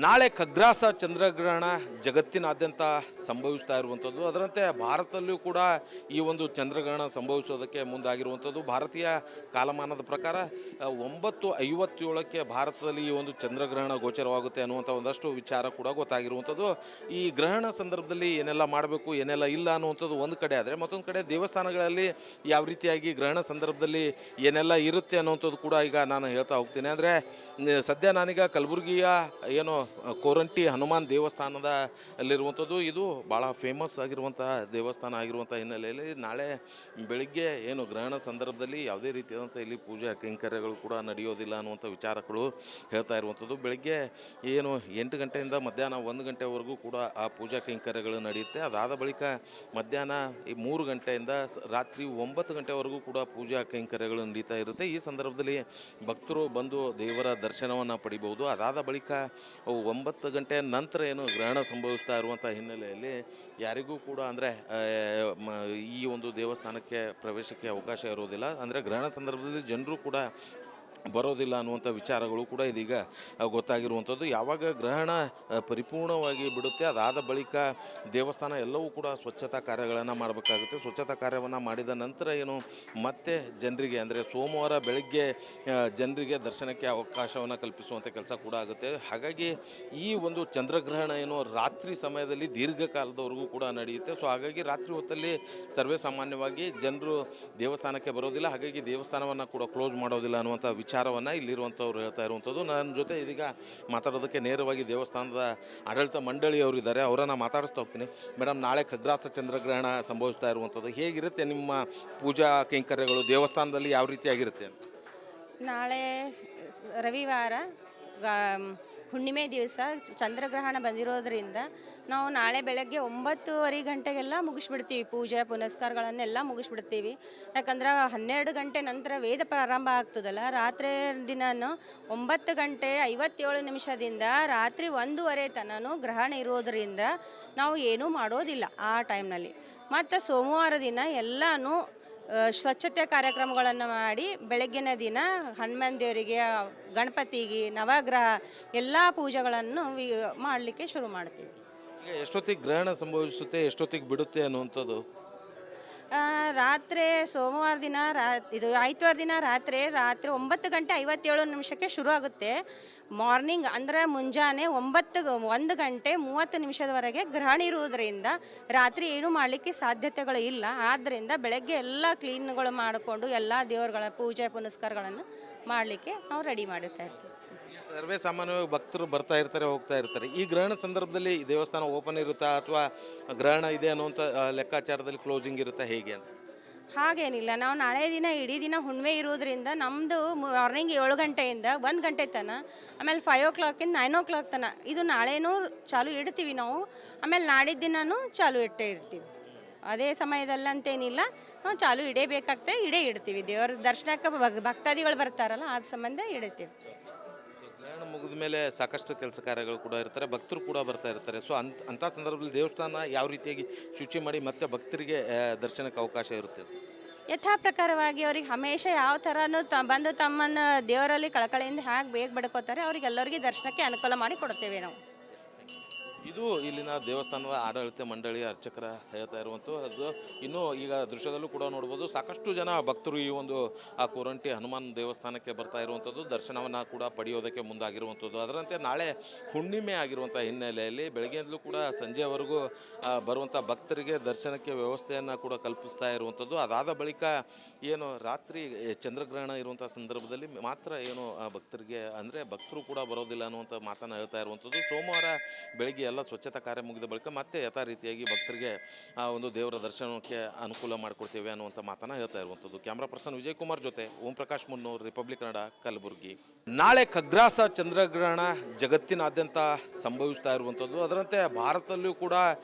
ನಾಳೆ ಖಗ್ರಾಸ ಚಂದ್ರಗ್ರಹಣ ಜಗತ್ತಿನಾದ್ಯಂತ ಸಂಭವಿಸ್ತಾ ಇರುವಂಥದ್ದು. ಅದರಂತೆ ಭಾರತದಲ್ಲೂ ಕೂಡ ಈ ಒಂದು ಚಂದ್ರಗ್ರಹಣ ಸಂಭವಿಸೋದಕ್ಕೆ ಮುಂದಾಗಿರುವಂಥದ್ದು. ಭಾರತೀಯ ಕಾಲಮಾನದ ಪ್ರಕಾರ 9:57ಕ್ಕೆ ಭಾರತದಲ್ಲಿ ಈ ಒಂದು ಚಂದ್ರಗ್ರಹಣ ಗೋಚರವಾಗುತ್ತೆ ಅನ್ನುವಂಥ ಒಂದಷ್ಟು ವಿಚಾರ ಕೂಡ ಗೊತ್ತಾಗಿರುವಂಥದ್ದು. ಈ ಗ್ರಹಣ ಸಂದರ್ಭದಲ್ಲಿ ಏನೆಲ್ಲ ಮಾಡಬೇಕು ಏನೆಲ್ಲ ಇಲ್ಲ ಅನ್ನುವಂಥದ್ದು ಒಂದು ಕಡೆ ಆದರೆ, ಮತ್ತೊಂದು ಕಡೆ ದೇವಸ್ಥಾನಗಳಲ್ಲಿ ಯಾವ ರೀತಿಯಾಗಿ ಗ್ರಹಣ ಸಂದರ್ಭದಲ್ಲಿ ಏನೆಲ್ಲ ಇರುತ್ತೆ ಅನ್ನುವಂಥದ್ದು ಕೂಡ ಈಗ ನಾನು ಹೇಳ್ತಾ ಹೋಗ್ತೀನಿ. ಅಂದರೆ ಸದ್ಯ ನಾನೀಗ ಕಲಬುರಗಿಯ ಏನು ಕೋರಂಟಿ ಹನುಮಾನ್ ದೇವಸ್ಥಾನದ ಅಲ್ಲಿರುವಂಥದ್ದು. ಇದು ಭಾಳ ಫೇಮಸ್ ಆಗಿರುವಂಥ ದೇವಸ್ಥಾನ ಆಗಿರುವಂಥ ಹಿನ್ನೆಲೆಯಲ್ಲಿ ನಾಳೆ ಬೆಳಿಗ್ಗೆ ಏನು ಗ್ರಹಣ ಸಂದರ್ಭದಲ್ಲಿ ಯಾವುದೇ ರೀತಿಯಾದಂಥ ಇಲ್ಲಿ ಪೂಜೆ ಕೈಂಕರ್ಯಗಳು ಕೂಡ ನಡೆಯೋದಿಲ್ಲ ಅನ್ನುವಂಥ ವಿಚಾರಗಳು ಹೇಳ್ತಾ ಇರುವಂಥದ್ದು. ಬೆಳಗ್ಗೆ ಏನು 8 ಗಂಟೆಯಿಂದ ಮಧ್ಯಾಹ್ನ 1 ಗಂಟೆವರೆಗೂ ಕೂಡ ಆ ಪೂಜಾ ಕೈಂಕರ್ಯಗಳು ನಡೆಯುತ್ತೆ. ಅದಾದ ಬಳಿಕ ಮಧ್ಯಾಹ್ನ 3 ಗಂಟೆಯಿಂದ ರಾತ್ರಿ 9 ಗಂಟೆವರೆಗೂ ಕೂಡ ಪೂಜಾ ಕೈಂಕರ್ಯಗಳು ನಡೀತಾ ಇರುತ್ತೆ. ಈ ಸಂದರ್ಭದಲ್ಲಿ ಭಕ್ತರು ಬಂದು ದೇವರ ದರ್ಶನವನ್ನು ಪಡಿಬಹುದು. ಅದಾದ ಬಳಿಕ 9 ಗಂಟೆ ನಂತರ ಏನು ಗ್ರಹಣ ಸಂಭವಿಸ್ತಾ ಇರುವಂಥ ಹಿನ್ನೆಲೆಯಲ್ಲಿ ಯಾರಿಗೂ ಕೂಡ ಅಂದರೆ ಈ ಒಂದು ದೇವಸ್ಥಾನಕ್ಕೆ ಪ್ರವೇಶಕ್ಕೆ ಅವಕಾಶ ಇರೋದಿಲ್ಲ. ಅಂದರೆ ಗ್ರಹಣ ಸಂದರ್ಭದಲ್ಲಿ ಜನರು ಕೂಡ ಬರೋದಿಲ್ಲ ಅನ್ನುವಂಥ ವಿಚಾರಗಳು ಕೂಡ ಇದೀಗ ಗೊತ್ತಾಗಿರುವಂಥದ್ದು. ಯಾವಾಗ ಗ್ರಹಣ ಪರಿಪೂರ್ಣವಾಗಿ ಬಿಡುತ್ತೆ ಅದಾದ ಬಳಿಕ ದೇವಸ್ಥಾನ ಎಲ್ಲವೂ ಕೂಡ ಸ್ವಚ್ಛತಾ ಕಾರ್ಯಗಳನ್ನು ಮಾಡಬೇಕಾಗುತ್ತೆ. ಸ್ವಚ್ಛತಾ ಕಾರ್ಯವನ್ನು ಮಾಡಿದ ನಂತರ ಏನು ಮತ್ತೆ ಜನರಿಗೆ ಅಂದರೆ ಸೋಮವಾರ ಬೆಳಗ್ಗೆ ಜನರಿಗೆ ದರ್ಶನಕ್ಕೆ ಅವಕಾಶವನ್ನು ಕಲ್ಪಿಸುವಂಥ ಕೆಲಸ ಕೂಡ ಆಗುತ್ತೆ. ಹಾಗಾಗಿ ಈ ಒಂದು ಚಂದ್ರಗ್ರಹಣ ಏನು ರಾತ್ರಿ ಸಮಯದಲ್ಲಿ ದೀರ್ಘಕಾಲದವರೆಗೂ ಕೂಡ ನಡೆಯುತ್ತೆ. ಸೊ ಹಾಗಾಗಿ ರಾತ್ರಿ ಹೊತ್ತಲ್ಲಿ ಸರ್ವೇ ಸಾಮಾನ್ಯವಾಗಿ ಜನರು ದೇವಸ್ಥಾನಕ್ಕೆ ಬರೋದಿಲ್ಲ. ಹಾಗಾಗಿ ದೇವಸ್ಥಾನವನ್ನು ಕೂಡ ಕ್ಲೋಸ್ ಮಾಡೋದಿಲ್ಲ ಅನ್ನುವಂಥ ವಿಚಾರವನ್ನು ಇಲ್ಲಿರುವಂಥವ್ರು ಹೇಳ್ತಾ ಇರುವಂಥದ್ದು. ನನ್ನ ಜೊತೆ ಇದೀಗ ಮಾತಾಡೋದಕ್ಕೆ ನೇರವಾಗಿ ದೇವಸ್ಥಾನದ ಆಡಳಿತ ಮಂಡಳಿಯವರು ಇದ್ದಾರೆ, ಅವರನ್ನು ಮಾತಾಡಿಸ್ತಾ ಹೋಗ್ತೀನಿ. ಮೇಡಮ್, ನಾಳೆ ಖಗ್ರಾಸ ಚಂದ್ರಗ್ರಹಣ ಸಂಭವಿಸ್ತಾ ಇರುವಂಥದ್ದು ಹೇಗಿರುತ್ತೆ? ನಿಮ್ಮ ಪೂಜಾ ಕೈಂಕರ್ಯಗಳು ದೇವಸ್ಥಾನದಲ್ಲಿ ಯಾವ ರೀತಿಯಾಗಿರುತ್ತೆ? ನಾಳೆ ರವಿವಾರ ಹುಣ್ಣಿಮೆ ದಿವಸ ಚಂದ್ರಗ್ರಹಣ ಬಂದಿರೋದ್ರಿಂದ ನಾವು ನಾಳೆ ಬೆಳಗ್ಗೆ 9:30 ಗಂಟೆಗೆಲ್ಲ ಮುಗಿಸ್ಬಿಡ್ತೀವಿ. ಪೂಜೆ ಪುನಸ್ಕಾರಗಳನ್ನೆಲ್ಲ ಮುಗಿಸ್ಬಿಡ್ತೀವಿ. ಯಾಕಂದ್ರೆ 12 ಗಂಟೆ ನಂತರ ವೇದ ಪ್ರಾರಂಭ ಆಗ್ತದಲ್ಲ, ರಾತ್ರಿ ದಿನನೂ 9:57 ರಾತ್ರಿ 1:15 ತನಕ ಗ್ರಹಣ ಇರೋದರಿಂದ ನಾವು ಏನೂ ಮಾಡೋದಿಲ್ಲ ಆ ಟೈಮ್ನಲ್ಲಿ. ಮತ್ತು ಸೋಮವಾರ ದಿನ ಎಲ್ಲನೂ ಸ್ವಚ್ಛತೆ ಕಾರ್ಯಕ್ರಮಗಳನ್ನು ಮಾಡಿ ಬೆಳಗ್ಗಿನ ದಿನ ಹನುಮಾನ್ ದೇವರಿಗೆ, ಗಣಪತಿಗೆ, ನವಗ್ರಹ ಎಲ್ಲ ಪೂಜೆಗಳನ್ನು ಮಾಡಲಿಕ್ಕೆ ಶುರು ಮಾಡ್ತೀವಿ. ಈಗ ಎಷ್ಟೊತ್ತಿಗೆ ಗ್ರಹಣ ಸಂಭವಿಸುತ್ತೆ, ಎಷ್ಟೊತ್ತಿಗೆ ಬಿಡುತ್ತೆ ಅನ್ನುವಂಥದ್ದು? ರಾತ್ರಿ ಸೋಮವಾರ ದಿನ ಇದು ಆಯ್ತವಾರ ದಿನ ರಾತ್ರಿ 9:57 ಶುರು ಆಗುತ್ತೆ. ಮಾರ್ನಿಂಗ್ ಅಂದರೆ ಮುಂಜಾನೆ 1:30 ಗ್ರಹಣ ಇರುವುದರಿಂದ ರಾತ್ರಿ ಏನೂ ಮಾಡಲಿಕ್ಕೆ ಸಾಧ್ಯತೆಗಳು ಇಲ್ಲ. ಆದ್ದರಿಂದ ಬೆಳಗ್ಗೆ ಎಲ್ಲ ಕ್ಲೀನ್ಗಳು ಮಾಡಿಕೊಂಡು ಎಲ್ಲ ದೇವರುಗಳ ಪೂಜೆ ಪುನಸ್ಕಾರಗಳನ್ನು ಮಾಡಲಿಕ್ಕೆ ನಾವು ರೆಡಿ ಮಾಡುತ್ತಾ ಇರ್ತೀವಿ. ಸರ್ವೇ ಸಾಮಾನ್ಯವಾಗಿ ಭಕ್ತರು ಬರ್ತಾ ಇರ್ತಾರೆ, ಹೋಗ್ತಾ ಇರ್ತಾರೆ. ಈ ಗ್ರಹಣ ಸಂದರ್ಭದಲ್ಲಿ ದೇವಸ್ಥಾನ ಓಪನ್ ಇರುತ್ತಾ ಅಥವಾ ಗ್ರಹಣ ಇದೆ ಅನ್ನುವಂಥ ಲೆಕ್ಕಾಚಾರದಲ್ಲಿ ಕ್ಲೋಸಿಂಗ್ ಇರುತ್ತಾ, ಹೇಗೆ ಅಂತ? ಹಾಗೇನಿಲ್ಲ, ನಾವು ನಾಳೆ ದಿನ ಇಡೀ ದಿನ ಹುಣ್ಣಿಮೆ ಇರೋದ್ರಿಂದ ನಮ್ಮದು ಮಾರ್ನಿಂಗ್ 7 ಗಂಟೆಯಿಂದ 1 ಗಂಟೆ ತನಕ, ಆಮೇಲೆ 5 o'clock-ಇಂದ 9 o'clock ತನಕ ಇದು ನಾಳೆನೂ ಚಾಲು ಇಡ್ತೀವಿ ನಾವು. ಆಮೇಲೆ ನಾಡಿದ್ದು ದಿನವೂ ಚಾಲು ಇಟ್ಟೇ ಇರ್ತೀವಿ. ಅದೇ ಸಮಯದಲ್ಲಂತೇನಿಲ್ಲ, ನಾವು ಚಾಲು ಇಡೇಬೇಕಾಗ್ತದೆ, ಇಡ್ತೀವಿ. ದೇವರ ದರ್ಶನಕ್ಕೆ ಭಕ್ತಾದಿಗಳು ಬರ್ತಾರಲ್ಲ, ಆದ ಸಂಬಂಧ ಇಡ್ತೀವಿ. ಗ್ರಹಣ ಮುಗಿದ ಮೇಲೆ ಸಾಕಷ್ಟು ಕೆಲಸ ಕಾರ್ಯಗಳು ಕೂಡ ಇರ್ತಾರೆ, ಭಕ್ತರು ಕೂಡ ಬರ್ತಾ ಇರ್ತಾರೆ. ಸೊ ಅಂಥ ಸಂದರ್ಭದಲ್ಲಿ ದೇವಸ್ಥಾನ ಯಾವ ರೀತಿಯಾಗಿ ಶುಚಿ ಮಾಡಿ ಮತ್ತೆ ಭಕ್ತರಿಗೆ ದರ್ಶನಕ್ಕೆ ಅವಕಾಶ ಇರುತ್ತೆ? ಯಥಾ ಪ್ರಕಾರವಾಗಿ ಅವ್ರಿಗೆ ಹಮೇಶ ಯಾವ ಥರನೂ ಬಂದು ತಮ್ಮನ್ನು ದೇವರಲ್ಲಿ ಕಳಕಳಿಯಿಂದ ಹೇಗೆ ಬೇಗ ಬಡ್ಕೋತಾರೆ ಅವರಿಗೆಲ್ಲರಿಗೆ ದರ್ಶನಕ್ಕೆ ಅನುಕೂಲ ಮಾಡಿ ಕೊಡ್ತೇವೆ ನಾವು. ಇದು ಇಲ್ಲಿನ ದೇವಸ್ಥಾನದ ಆಡಳಿತ ಮಂಡಳಿ ಅರ್ಚಕರ ಹೇಳ್ತಾ ಇರುವಂಥದ್ದು. ಇನ್ನು ಈಗ ದೃಶ್ಯದಲ್ಲೂ ಕೂಡ ನೋಡ್ಬೋದು, ಸಾಕಷ್ಟು ಜನ ಭಕ್ತರು ಈ ಒಂದು ಆ ಕೋರಂಟಿ ಹನುಮಾನ್ ದೇವಸ್ಥಾನಕ್ಕೆ ಬರ್ತಾ ಇರುವಂಥದ್ದು, ದರ್ಶನವನ್ನು ಕೂಡ ಪಡೆಯೋದಕ್ಕೆ ಮುಂದಾಗಿರುವಂಥದ್ದು. ಅದರಂತೆ ನಾಳೆ ಹುಣ್ಣಿಮೆ ಆಗಿರುವಂಥ ಹಿನ್ನೆಲೆಯಲ್ಲಿ ಬೆಳಗ್ಗೆಯಿಂದಲೂ ಕೂಡ ಸಂಜೆವರೆಗೂ ಬರುವಂಥ ಭಕ್ತರಿಗೆ ದರ್ಶನಕ್ಕೆ ವ್ಯವಸ್ಥೆಯನ್ನು ಕೂಡ ಕಲ್ಪಿಸ್ತಾ ಇರುವಂಥದ್ದು. ಅದಾದ ಬಳಿಕ ಏನು ರಾತ್ರಿ ಚಂದ್ರಗ್ರಹಣ ಇರುವಂಥ ಸಂದರ್ಭದಲ್ಲಿ ಮಾತ್ರ ಏನು ಭಕ್ತರಿಗೆ ಅಂದರೆ ಭಕ್ತರು ಕೂಡ ಬರೋದಿಲ್ಲ ಅನ್ನುವಂಥ ಮಾತನ್ನು ಹೇಳ್ತಾ ಇರುವಂಥದ್ದು. ಸೋಮವಾರ ಬೆಳಗ್ಗೆ ಎಲ್ಲ ಸ್ವಚ್ಛತಾ ಕಾರ್ಯ ಮುಗಿದ ಬಳಿಕ ಮತ್ತೆ ಯಥಾ ರೀತಿಯಾಗಿ ಭಕ್ತರಿಗೆ ಒಂದು ದೇವರ ದರ್ಶನಕ್ಕೆ ಅನುಕೂಲ ಮಾಡಿಕೊಡ್ತೇವೆ ಅನ್ನುವಂಥ ಮಾತನ್ನು ಹೇಳ್ತಾ ಇರುವಂಥದ್ದು. ಕ್ಯಾಮ್ರಾ ಪರ್ಸನ್ ವಿಜಯ್ ಕುಮಾರ್ ಜೊತೆ ಓಂ ಪ್ರಕಾಶ್ ಮುನ್ನೂರ್, ರಿಪಬ್ಲಿಕ್ ಕನ್ನಡ, ಕಲಬುರಗಿ. ನಾಳೆ ಖಗ್ರಾಸ ಚಂದ್ರಗ್ರಹಣ ಜಗತ್ತಿನಾದ್ಯಂತ ಸಂಭವಿಸ್ತಾ ಇರುವಂಥದ್ದು. ಅದರಂತೆ ಭಾರತದಲ್ಲೂ ಕೂಡ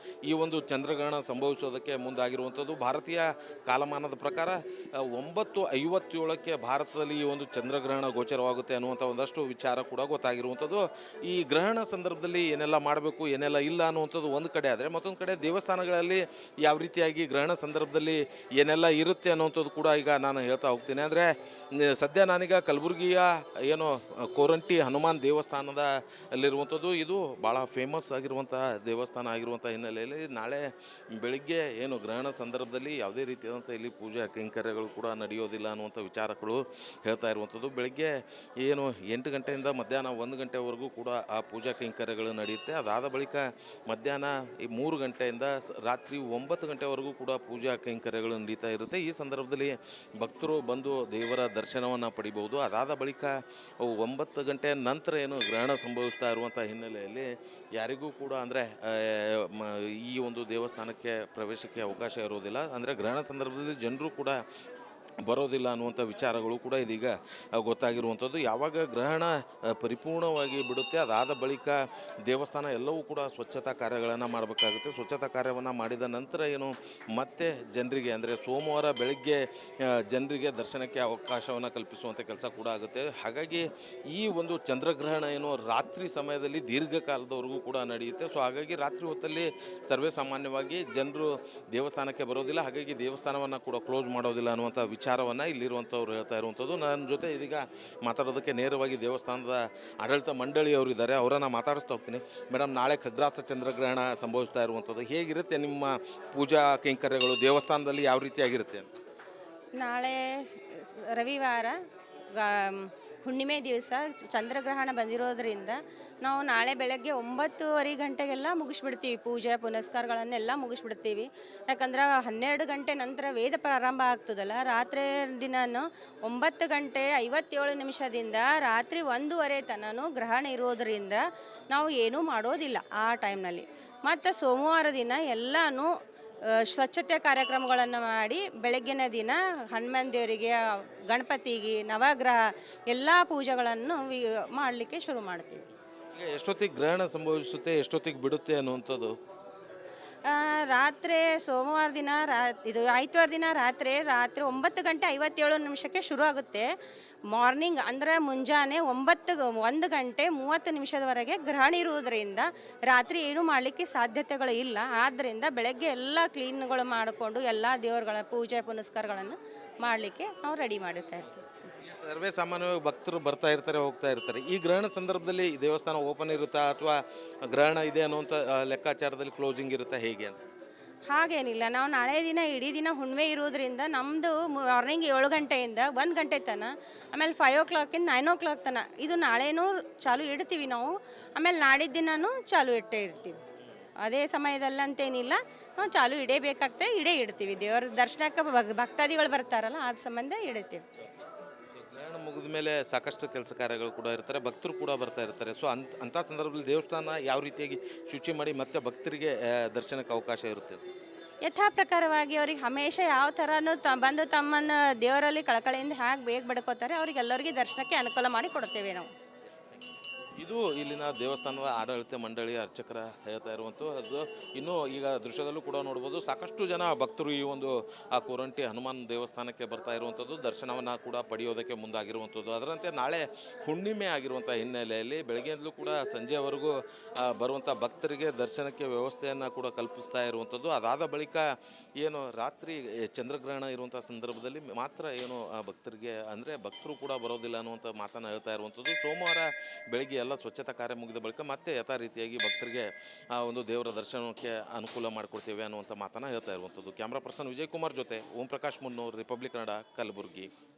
ಈ ಒಂದು ಚಂದ್ರಗ್ರಹಣ ಸಂಭವಿಸೋದಕ್ಕೆ ಮುಂದಾಗಿರುವಂಥದ್ದು. ಭಾರತೀಯ ಕಾಲಮಾನದ ಪ್ರಕಾರ 9:57ಕ್ಕೆ ಭಾರತದಲ್ಲಿ ಈ ಒಂದು ಚಂದ್ರಗ್ರಹಣ ಗೋಚರವಾಗುತ್ತೆ ಅನ್ನುವಂಥ ಒಂದಷ್ಟು ವಿಚಾರ ಕೂಡ ಗೊತ್ತಾಗಿರುವಂಥದ್ದು. ಈ ಗ್ರಹಣ ಸಂದರ್ಭದಲ್ಲಿ ಏನೆಲ್ಲ ಮಾಡಬೇಕು ಏನೆಲ್ಲ ಇಲ್ಲ ಅನ್ನುವಂಥದ್ದು ಒಂದು ಕಡೆ ಆದರೆ ಮತ್ತೊಂದು ಕಡೆ ದೇವಸ್ಥಾನಗಳಲ್ಲಿ ಯಾವ ರೀತಿಯಾಗಿ ಗ್ರಹಣ ಸಂದರ್ಭದಲ್ಲಿ ಏನೆಲ್ಲ ಇರುತ್ತೆ ಅನ್ನುವಂಥದ್ದು ಕೂಡ ಈಗ ನಾನು ಹೇಳ್ತಾ ಹೋಗ್ತೀನಿ. ಅಂದರೆ ಸದ್ಯ ನಾನೀಗ ಕಲಬುರಗಿಯ ಏನು ಕೋರಂಟಿ ಹನುಮಾನ್ ದೇವಸ್ಥಾನದ ಅಲ್ಲಿರುವಂಥದ್ದು. ಇದು ಭಾಳ ಫೇಮಸ್ ಆಗಿರುವಂತಹ ದೇವಸ್ಥಾನ ಆಗಿರುವಂಥ ಹಿನ್ನೆಲೆಯಲ್ಲಿ ನಾಳೆ ಬೆಳಿಗ್ಗೆ ಏನು ಗ್ರಹಣ ಸಂದರ್ಭದಲ್ಲಿ ಯಾವುದೇ ರೀತಿಯಾದಂಥ ಇಲ್ಲಿ ಪೂಜೆ ಕೈಂಕರ್ಯಗಳು ಕೂಡ ನಡೆಯೋದಿಲ್ಲ ಅನ್ನುವಂಥ ವಿಚಾರಗಳು ಹೇಳ್ತಾ ಇರುವಂಥದ್ದು. ಬೆಳಗ್ಗೆ ಏನು 8 ಗಂಟೆಯಿಂದ ಮಧ್ಯಾಹ್ನ 1 ಗಂಟೆವರೆಗೂ ಕೂಡ ಆ ಪೂಜಾ ಕೈಂಕರ್ಯಗಳು ನಡೆಯುತ್ತೆ. ಅದಾದ ಬಳಿಕ ಮಧ್ಯಾಹ್ನ 3 ಗಂಟೆಯಿಂದ ರಾತ್ರಿ 9 ಗಂಟೆವರೆಗೂ ಕೂಡ ಪೂಜಾ ಕೈಂಕರ್ಯಗಳು ನಡೀತಾ ಇರುತ್ತೆ. ಈ ಸಂದರ್ಭದಲ್ಲಿ ಭಕ್ತರು ಬಂದು ದೇವರ ದರ್ಶನವನ್ನು ಪಡಿಬಹುದು. ಅದಾದ ಬಳಿಕ 9 ಗಂಟೆ ನಂತರ ಏನು ಗ್ರಹಣ ಸಂಭವಿಸ್ತಾ ಇರುವಂಥ ಹಿನ್ನೆಲೆಯಲ್ಲಿ ಯಾರಿಗೂ ಕೂಡ ಅಂದರೆ ಈ ಒಂದು ದೇವಸ್ಥಾನಕ್ಕೆ ಪ್ರವೇಶಕ್ಕೆ ಅವಕಾಶ ಇರೋದಿಲ್ಲ. ಅಂದರೆ ಗ್ರಹಣ ಸಂದರ್ಭದಲ್ಲಿ ಜನರು ಕೂಡ ಬರೋದಿಲ್ಲ ಅನ್ನುವಂಥ ವಿಚಾರಗಳು ಕೂಡ ಇದೀಗ ಗೊತ್ತಾಗಿರುವಂಥದ್ದು. ಯಾವಾಗ ಗ್ರಹಣ ಪರಿಪೂರ್ಣವಾಗಿ ಬಿಡುತ್ತೆ ಅದಾದ ಬಳಿಕ ದೇವಸ್ಥಾನ ಎಲ್ಲವೂ ಕೂಡ ಸ್ವಚ್ಛತಾ ಕಾರ್ಯಗಳನ್ನು ಮಾಡಬೇಕಾಗುತ್ತೆ. ಸ್ವಚ್ಛತಾ ಕಾರ್ಯವನ್ನು ಮಾಡಿದ ನಂತರ ಏನು ಮತ್ತೆ ಜನರಿಗೆ ಅಂದರೆ ಸೋಮವಾರ ಬೆಳಗ್ಗೆ ಜನರಿಗೆ ದರ್ಶನಕ್ಕೆ ಅವಕಾಶವನ್ನು ಕಲ್ಪಿಸುವಂಥ ಕೆಲಸ ಕೂಡ ಆಗುತ್ತೆ. ಹಾಗಾಗಿ ಈ ಒಂದು ಚಂದ್ರಗ್ರಹಣ ಏನು ರಾತ್ರಿ ಸಮಯದಲ್ಲಿ ದೀರ್ಘಕಾಲದವರೆಗೂ ಕೂಡ ನಡೆಯುತ್ತೆ. ಸೊ ಹಾಗಾಗಿ ರಾತ್ರಿ ಹೊತ್ತಲ್ಲಿ ಸರ್ವೇ ಸಾಮಾನ್ಯವಾಗಿ ಜನರು ದೇವಸ್ಥಾನಕ್ಕೆ ಬರೋದಿಲ್ಲ. ಹಾಗಾಗಿ ದೇವಸ್ಥಾನವನ್ನು ಕೂಡ ಕ್ಲೋಸ್ ಮಾಡೋದಿಲ್ಲ ಅನ್ನುವಂಥ ವಿಚಾರವನ್ನು ಇಲ್ಲಿರುವಂಥವ್ರು ಹೇಳ್ತಾ ಇರುವಂಥದ್ದು. ನನ್ನ ಜೊತೆ ಇದೀಗ ಮಾತಾಡೋದಕ್ಕೆ ನೇರವಾಗಿ ದೇವಸ್ಥಾನದ ಆಡಳಿತ ಮಂಡಳಿಯವರು ಇದ್ದಾರೆ. ಅವರನ್ನು ಮಾತಾಡಿಸ್ತಾ ಹೋಗ್ತೀನಿ. ಮೇಡಮ್, ನಾಳೆ ಖಗ್ರಾಸ ಚಂದ್ರಗ್ರಹಣ ಸಂಭವಿಸ್ತಾ ಇರುವಂಥದ್ದು ಹೇಗಿರುತ್ತೆ ನಿಮ್ಮ ಪೂಜಾ ಕೈಂಕರ್ಯಗಳು ದೇವಸ್ಥಾನದಲ್ಲಿ ಯಾವ ರೀತಿಯಾಗಿರುತ್ತೆ? ನಾಳೆ ರವಿವಾರ ಹುಣ್ಣಿಮೆ ದಿವಸ ಚಂದ್ರಗ್ರಹಣ ಬಂದಿರೋದ್ರಿಂದ ನಾವು ನಾಳೆ ಬೆಳಗ್ಗೆ 9:30 ಗಂಟೆಗೆಲ್ಲ ಮುಗಿಸ್ಬಿಡ್ತೀವಿ. ಪೂಜೆ ಪುನಸ್ಕಾರಗಳನ್ನೆಲ್ಲ ಮುಗಿಸ್ಬಿಡ್ತೀವಿ. ಯಾಕಂದ್ರೆ 12 ಗಂಟೆ ನಂತರ ವೇದ ಪ್ರಾರಂಭ ಆಗ್ತದಲ್ಲ. ರಾತ್ರಿ ದಿನಾನು 9 ಗಂಟೆ 57 ನಿಮಿಷದಿಂದ ರಾತ್ರಿ 1:15 ತನಕ ಗ್ರಹಣ ಇರೋದರಿಂದ ನಾವು ಏನೂ ಮಾಡೋದಿಲ್ಲ ಆ ಟೈಮ್ನಲ್ಲಿ. ಮತ್ತು ಸೋಮವಾರ ದಿನ ಎಲ್ಲನೂ ಸ್ವಚ್ಛತೆ ಕಾರ್ಯಕ್ರಮಗಳನ್ನು ಮಾಡಿ ಬೆಳಗ್ಗಿನ ದಿನ ಹನುಮಾನ್ ದೇವರಿಗೆ, ಗಣಪತಿಗೆ, ನವಗ್ರಹ ಎಲ್ಲ ಪೂಜೆಗಳನ್ನು ಮಾಡಲಿಕ್ಕೆ ಶುರು ಮಾಡ್ತೀವಿ. ಈಗ ಎಷ್ಟೊತ್ತಿಗೆ ಗ್ರಹಣ ಸಂಭವಿಸುತ್ತೆ, ಎಷ್ಟೊತ್ತಿಗೆ ಬಿಡುತ್ತೆ ಅನ್ನುವಂಥದ್ದು? ರಾತ್ರಿ ಸೋಮವಾರ ದಿನ ಇದು ಆಯ್ತವಾರ ದಿನ ರಾತ್ರಿ 9 ಗಂಟೆ 57 ನಿಮಿಷಕ್ಕೆ ಶುರು ಆಗುತ್ತೆ. ಮಾರ್ನಿಂಗ್ ಅಂದರೆ ಮುಂಜಾನೆ 1 ಗಂಟೆ 30 ನಿಮಿಷದವರೆಗೆ ಗ್ರಹಣ ಇರುವುದರಿಂದ ರಾತ್ರಿ ಏನೂ ಮಾಡಲಿಕ್ಕೆ ಸಾಧ್ಯತೆಗಳು ಇಲ್ಲ. ಆದ್ದರಿಂದ ಬೆಳಗ್ಗೆ ಎಲ್ಲ ಕ್ಲೀನ್ಗಳು ಮಾಡಿಕೊಂಡು ಎಲ್ಲ ದೇವರುಗಳ ಪೂಜೆ ಪುನಸ್ಕಾರಗಳನ್ನು ಮಾಡಲಿಕ್ಕೆ ನಾವು ರೆಡಿ ಮಾಡುತ್ತಾ ಇರ್ತೀವಿ. ಸರ್ವೇ ಸಾಮಾನ್ಯವಾಗಿ ಭಕ್ತರು ಬರ್ತಾ ಇರ್ತಾರೆ, ಹೋಗ್ತಾ ಇರ್ತಾರೆ. ಈ ಗ್ರಹಣ ಸಂದರ್ಭದಲ್ಲಿ ದೇವಸ್ಥಾನ ಓಪನ್ ಇರುತ್ತಾ ಅಥವಾ ಗ್ರಹಣ ಇದೆ ಅನ್ನುವಂಥ ಲೆಕ್ಕಾಚಾರದಲ್ಲಿ ಕ್ಲೋಸಿಂಗ್ ಇರುತ್ತಾ, ಹೇಗೆ ಅಂತ? ಹಾಗೇನಿಲ್ಲ. ನಾವು ನಾಳೆ ದಿನ ಇಡೀ ದಿನ ಹುಣ್ಣಿಮೆ ಇರೋದ್ರಿಂದ ನಮ್ಮದು ಮಾರ್ನಿಂಗ್ 7 ಗಂಟೆಯಿಂದ 1 ಗಂಟೆ ತನಕ, ಆಮೇಲೆ 5 o'clock-ಇಂದ 9 o'clock ತನಕ ಇದು ನಾಳೆನೂ ಚಾಲು ಇಡ್ತೀವಿ ನಾವು. ಆಮೇಲೆ ನಾಡಿದ್ದ ದಿನವೂ ಚಾಲು ಇಟ್ಟೇ ಇರ್ತೀವಿ. ಅದೇ ಸಮಯದಲ್ಲಿ ಅಂತೇನಿಲ್ಲ, ನಾವು ಚಾಲು ಇಡೇಬೇಕಾಗ್ತದೆ, ಇಡ್ತೀವಿ. ದೇವರ ದರ್ಶನಕ್ಕೆ ಭಕ್ತಾದಿಗಳು ಬರ್ತಾರಲ್ಲ, ಆದ ಸಂಬಂಧ ಇಡ್ತೀವಿ. ಗ್ರಹಣ ಮುಗಿದ ಮೇಲೆ ಸಾಕಷ್ಟು ಕೆಲಸ ಕಾರ್ಯಗಳು ಕೂಡ ಇರ್ತಾರೆ, ಭಕ್ತರು ಕೂಡ ಬರ್ತಾ ಇರ್ತಾರೆ. ಸೊ ಅಂಥ ಸಂದರ್ಭದಲ್ಲಿ ದೇವಸ್ಥಾನ ಯಾವ ರೀತಿಯಾಗಿ ಶುಚಿ ಮಾಡಿ ಮತ್ತೆ ಭಕ್ತರಿಗೆ ದರ್ಶನಕ್ಕೆ ಅವಕಾಶ ಇರುತ್ತೆ? ಯಥಾ ಪ್ರಕಾರವಾಗಿ ಅವ್ರಿಗೆ ಹಮೇಶ ಯಾವ ಥರನೂ ಬಂದು ತಮ್ಮನ್ನು ದೇವರಲ್ಲಿ ಕಳಕಳಿಯಿಂದ ಹೇಗೆ ಬೇಗ ಬಡ್ಕೋತಾರೆ ಅವ್ರಿಗೆಲ್ಲರಿಗೆ ದರ್ಶನಕ್ಕೆ ಅನುಕೂಲ ಮಾಡಿ ಕೊಡ್ತೇವೆ ನಾವು. ಇದು ಇಲ್ಲಿನ ದೇವಸ್ಥಾನದ ಆಡಳಿತ ಮಂಡಳಿ ಅರ್ಚಕರ ಹೇಳ್ತಾ ಇರುವಂಥದ್ದು. ಇನ್ನು ಈಗ ದೃಶ್ಯದಲ್ಲೂ ಕೂಡ ನೋಡ್ಬೋದು, ಸಾಕಷ್ಟು ಜನ ಭಕ್ತರು ಈ ಒಂದು ಆ ಕೋರಂಟಿ ಹನುಮಾನ್ ದೇವಸ್ಥಾನಕ್ಕೆ ಬರ್ತಾ ಇರುವಂಥದ್ದು, ದರ್ಶನವನ್ನು ಕೂಡ ಪಡೆಯೋದಕ್ಕೆ ಮುಂದಾಗಿರುವಂಥದ್ದು. ಅದರಂತೆ ನಾಳೆ ಹುಣ್ಣಿಮೆ ಆಗಿರುವಂಥ ಹಿನ್ನೆಲೆಯಲ್ಲಿ ಬೆಳಗ್ಗೆಯಿಂದಲೂ ಕೂಡ ಸಂಜೆವರೆಗೂ ಬರುವಂಥ ಭಕ್ತರಿಗೆ ದರ್ಶನಕ್ಕೆ ವ್ಯವಸ್ಥೆಯನ್ನು ಕೂಡ ಕಲ್ಪಿಸ್ತಾ ಇರುವಂಥದ್ದು. ಅದಾದ ಬಳಿಕ ಏನು ರಾತ್ರಿ ಚಂದ್ರಗ್ರಹಣ ಇರುವಂಥ ಸಂದರ್ಭದಲ್ಲಿ ಮಾತ್ರ ಏನು ಭಕ್ತರಿಗೆ ಅಂದರೆ ಭಕ್ತರು ಕೂಡ ಬರೋದಿಲ್ಲ ಅನ್ನುವಂಥ ಮಾತನ್ನು ಹೇಳ್ತಾ ಇರುವಂಥದ್ದು. ಸೋಮವಾರ ಬೆಳಗ್ಗೆ ಎಲ್ಲ ಸ್ವಚ್ಛತಾ ಕಾರ್ಯ ಮುಗಿದ ಬಳಿಕ ಮತ್ತೆ ಯಥಾ ರೀತಿಯಾಗಿ ಭಕ್ತರಿಗೆ ಒಂದು ದೇವರ ದರ್ಶನಕ್ಕೆ ಅನುಕೂಲ ಮಾಡಿಕೊಡ್ತೇವೆ ಅನ್ನುವಂಥ ಮಾತನ್ನು ಹೇಳ್ತಾ ಇರುವಂಥದ್ದು. ಕ್ಯಾಮ್ರಾ ಪರ್ಸನ್ ವಿಜಯ್ ಕುಮಾರ್ ಜೊತೆ ಓಂ ಪ್ರಕಾಶ್ ಮುನ್ನೂರ್, ರಿಪಬ್ಲಿಕ್ ಕನ್ನಡ, ಕಲಬುರಗಿ.